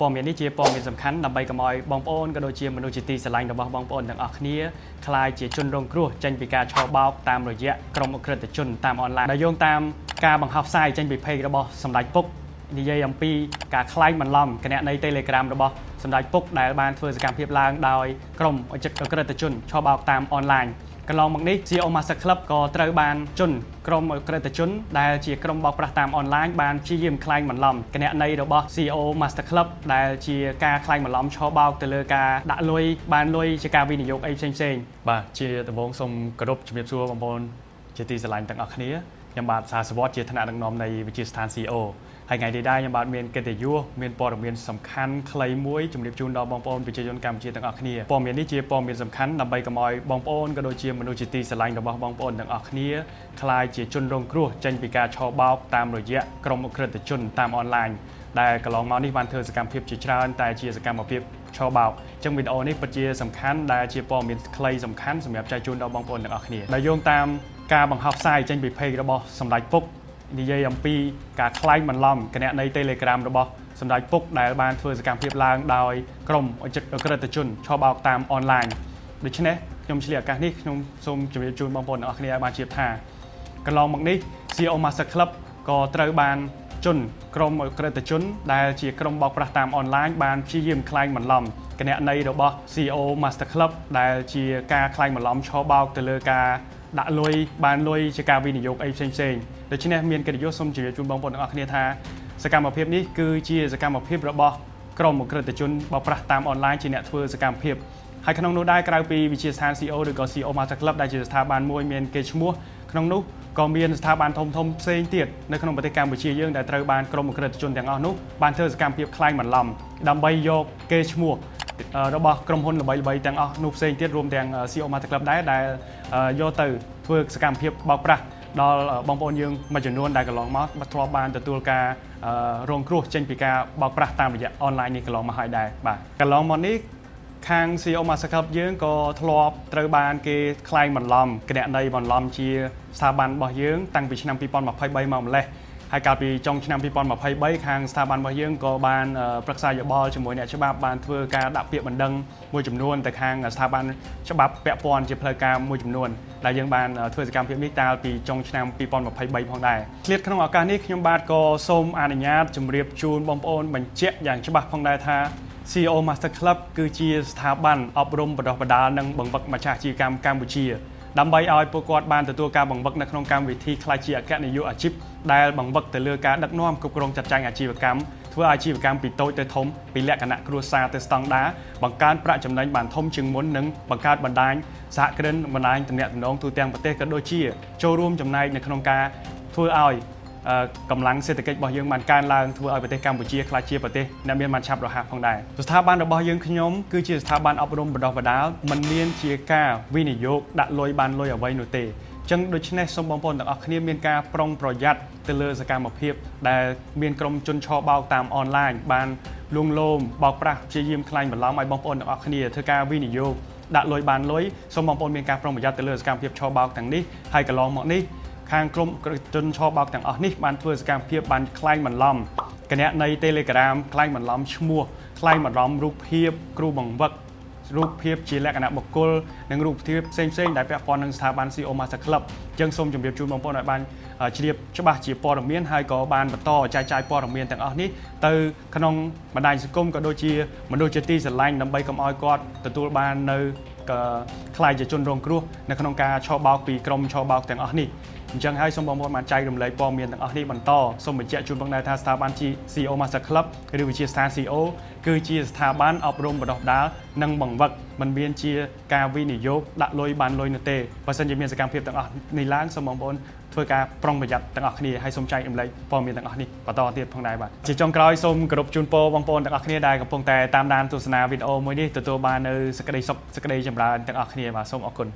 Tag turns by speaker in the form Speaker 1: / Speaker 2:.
Speaker 1: ព័ត៌មាននេះជាព័ត៌មានសំខាន់ដើម្បីកុំឲ្យបងប្អូនក៏ដូចជាមនុស្សជាទីស្រឡាញ់របស់បងប្អូនទាំងអស់គ្នាខ្លាចជាជនរងគ្រោះចេញពីការឆបោកតាមរយៈក្រុមអក្រិតជនតាមអនឡាញដែលយោងតាមការបង្ហោះផ្សាយចេញពីเพจរបស់សម្ដេចពុកនិយាយអំពីការខ្លែងបន្លំគណនី Telegram របស់សម្ដេចពុកដែលបានធ្វើសកម្មភាពឡើងដោយក្រុមអក្រិតជនឆបោកតាមអនឡាញកន្លងមកនេះ CEO Master Club ក៏ត្រូវបានជនក្រុមអក្រិតជនដែលជាក្រុមបោកប្រាស់តាមអនឡាញបានព្យាយាមខ្លែងបន្លំគណនីរបស់ CEO Master Club ដែលជាការខ្លែងបន្លំឆបោកទៅលើការដាក់លុយបានលុយជាការវិនិយោគអីផ្សេងៗបាទជាដំបូងសូមគោរពជំរាបសួរបងប្អូនជាទីស្រឡាញ់ទាំងអស់គ្នាខ្ញុំបាទសាសវត្តជាថ្នាក់ដឹកនាំនៃវិទ្យាស្ថាន CEO ហើយថ្ងៃនេះដែរខ្ញុំបាទមានកិត្តិយសមានព័ត៌មានសំខាន់ខ្លីមួយជម្រាបជូនដល់បងប្អូនប្រជាជនកម្ពុជាទាំងអស់គ្នាព័ត៌មាននេះជាព័ត៌មានសំខាន់ដើម្បីកុំឲ្យបងប្អូនក៏ដូចជាមនុស្សជាទីស្រឡាញ់របស់បងប្អូនទាំងអស់គ្នាខ្លាចជាជនរងគ្រោះចេញពីការឆបោកតាមរយៈក្រុមអក្រិតជនតាមអនឡាញដែលកន្លងមកនេះបានធ្វើសកម្មភាពជាច្រើនតែជាសកម្មភាពឆបោកអញ្ចឹងវីដេអូនេះពិតជាសំខាន់ដែលជាព័ត៌មានខ្លីសំខាន់សម្រាប់ចែកជូនដល់បងប្អូនទាំងអស់គ្នាដែលយោងតាមការបង្ហោះផ្សាយចេញពីเพจរបស់សម្ដេចពុកនិយាយអំពីការខ្លែងបន្លំគណនី Telegram របស់សម្ដេចពុកដែលបានធ្វើសកម្មភាពឡើងដោយក្រុមអក្រិតជនឆបោកតាមអនឡាញដូច្នេះខ្ញុំឆ្លៀតឱកាសនេះខ្ញុំសូមជម្រាបជូនបងប្អូនទាំងអស់គ្នាឲ្យបានជ្រាបថាកន្លងមកនេះ CEO Master Club ក៏ត្រូវបានជនក្រុមអក្រិតជនដែលជាក្រុមបោកប្រាស់តាមអនឡាញបានព្យាយាមខ្លែងបន្លំគណនីរបស់ CEO Master Club ដែលជាការខ្លែងបន្លំឆបោកទៅលើការដាក់លុយបានលុយជាការវិនិយោគអីផ្សេងៗដូច្នេះមានកិត្តិយសសូមជម្រាបជូនបងប្អូនទាំងអស់គ្នាថាសកម្មភាពនេះគឺជាសកម្មភាពរបស់ក្រុមអក្រិតជនបោកប្រាស់តាមអនឡាញជាអ្នកធ្វើសកម្មភាពហើយក្នុងនោះដែរក្រៅពីវិទ្យាស្ថាន CEO ឬក៏ CEO Master Club ដែលជាស្ថាប័នមួយមានកេរ្តិ៍ឈ្មោះក្នុងនោះក៏មានស្ថាប័នធំៗផ្សេងទៀតនៅក្នុងប្រទេសកម្ពុជាយើងដែលត្រូវបានក្រុមអក្រិតជនទាំងអស់នោះបានធ្វើសកម្មភាពខ្លែងបន្លំដើម្បីយកកេរ្តិ៍ឈ្មោះរបស់ក្រុមហ៊ុនល្បីៗទាំងអស់នោះផ្សេងទៀតរួមទាំង CEO Master Club ដែរដែលយកទៅធ្វើសកម្មភាពបោកប្រាស់ដល់បងប្អូនយើងមួយចំនួនដែលកន្លងមកធ្លាប់បានទទួលការរងគ្រោះចេញពីការបោកប្រាស់តាមរយៈអនឡាញនេះកន្លងមកហើយដែរបាទកន្លងមកនេះខាង CEO Master Club យើងក៏ធ្លាប់ត្រូវបានគេខ្លែងបន្លំគណនីបន្លំជាស្ថាប័នរបស់យើងតាំងពីឆ្នាំ2023មកម្លេះហើយកាលពីចុងឆ្នាំ2023ខាងស្ថាប័នរបស់យើងក៏បានប្រឹក្សាយោបល់ជាមួយអ្នកច្បាប់បានធ្វើការដាក់ពាក្យបណ្ដឹងមួយចំនួនទៅខាងស្ថាប័នច្បាប់ពាក់ព័ន្ធជាផ្លូវការមួយចំនួនដែលយើងបានធ្វើសកម្មភាពនេះតាំងពីចុងឆ្នាំ2023ផងដែរឆ្លៀតក្នុងឱកាសនេះខ្ញុំបាទក៏សូមអនុញ្ញាតជម្រាបជូនបងប្អូនបញ្ជាក់យ៉ាងច្បាស់ផងដែរថា CEO Master Club គឺជាស្ថាប័នអប់រំបណ្ដុះបណ្ដាលនិងបង្វឹកម្ចាស់អាជីវកម្មកម្ពុជាដើម្បីឲ្យពួកគាត់បានទទួលការបង្វឹកនៅក្នុងកម្មវិធីក្លាយជាអគ្គនាយកអាជីពដែលបង្វឹកទៅលើការដឹកនាំគ្រប់គ្រងចាត់ចែងអាជីវកម្មធ្វើអាជីវកម្មពីតូចទៅធំពីលក្ខណៈគ្រួសារទៅស្តង់ដារបង្កើនប្រាក់ចំណេញបានធំជាងមុននិងបង្កើតបណ្ដាញសហគ្រិនបណ្ដាញទំនាក់ទំនងទូទាំងប្រទេសក៏ដូចជាចូលរួមចំណែកនៅក្នុងការធ្វើឲ្យកម្លាំងសេដ្ឋកិច្ចរបស់យើងបានកើនឡើងធ្វើឲ្យប្រទេសកម្ពុជាក្លាយជាប្រទេសដែលមានបានឆាប់រហ័សផងដែរស្ថាប័នរបស់យើងខ្ញុំគឺជាស្ថាប័នអប់រំបណ្ដុះបណ្ដាលមិនមានជាការវិនិយោគដាក់លុយបានលុយអ្វីនោះទេអញ្ចឹងដូច្នេះសូមបងប្អូនទាំងអស់គ្នាមានការប្រុងប្រយ័ត្នទៅលើសកម្មភាពដែលមានក្រុមជនឆបោកតាមអនឡាញបានលួងលោមបោកប្រាស់ព្យាយាមខ្លែងបន្លំឲ្យបងប្អូនទាំងអស់គ្នាធ្វើការវិនិយោគដាក់លុយបានលុយសូមបងប្អូនមានការប្រុងប្រយ័ត្នទៅលើសកម្មភាពឆបោកទាំងនេះហើយកន្លងមកនេះខាងក្រុមជនឆបោកទាំងអស់នេះបានធ្វើសកម្មភាពបានខ្លែងបន្លំគណនី Telegram ខ្លែងបន្លំឈ្មោះខ្លែងបន្លំរូបភាពគ្រូបង្វឹករូបភាពជាលក្ខណៈបុគ្គលនិងរូបភាពផ្សេងៗដែលពាក់ព័ន្ធនឹងស្ថាប័ន CEO Master Club អញ្ចឹងសូមជម្រាបជូនបងប្អូនឲ្យបានជ្រាបច្បាស់ជាព័ត៌មានហើយក៏បានបន្តចែកចាយព័ត៌មានទាំងអស់នេះទៅក្នុងបណ្ដាញសង្គមក៏ដូចជាមនុស្សជាទីស្រឡាញ់ដើម្បីកុំឲ្យគាត់ទទួលបាននៅខ្លាយជាជនរងគ្រោះនៅក្នុងការឆបោកពីក្រុមឆបោកទាំងអស់នេះអញ្ចឹងហើយសូមបងប្អូនបានចែករំលែកព័ត៌មានទាំងអស់នេះបន្តសូមបញ្ជាក់ជូនបងដែរថាស្ថាប័ន CEO Master Club ឬវិទ្យាស្ថាន CEO គឺជាស្ថាប័នអប់រំបណ្ដុះបណ្ដាលនិងបង្វឹកមិនមានជាការវិនិយោគដាក់លុយបានលុយនោះទេបើសិនជាមានសកម្មភាពទាំងអស់នេះឡើងសូមបងប្អូនធ្វើការប្រុងប្រយ័ត្នទាំងអស់គ្នាហើយសូមចែករំលែកព័ត៌មានទាំងអស់នេះបន្តទៀតផងដែរបាទជាចុងក្រោយសូមគោរពជូនពរបងប្អូនទាំងអស់គ្នាដែលកំពុងតែតាមដានទស្សនាវីដេអូមួយនេះទទួលបាននៅសេចក្តីសុខសេចក្តីចម្រើនទាំងអស់គ្នាបាទសូមអរគុណ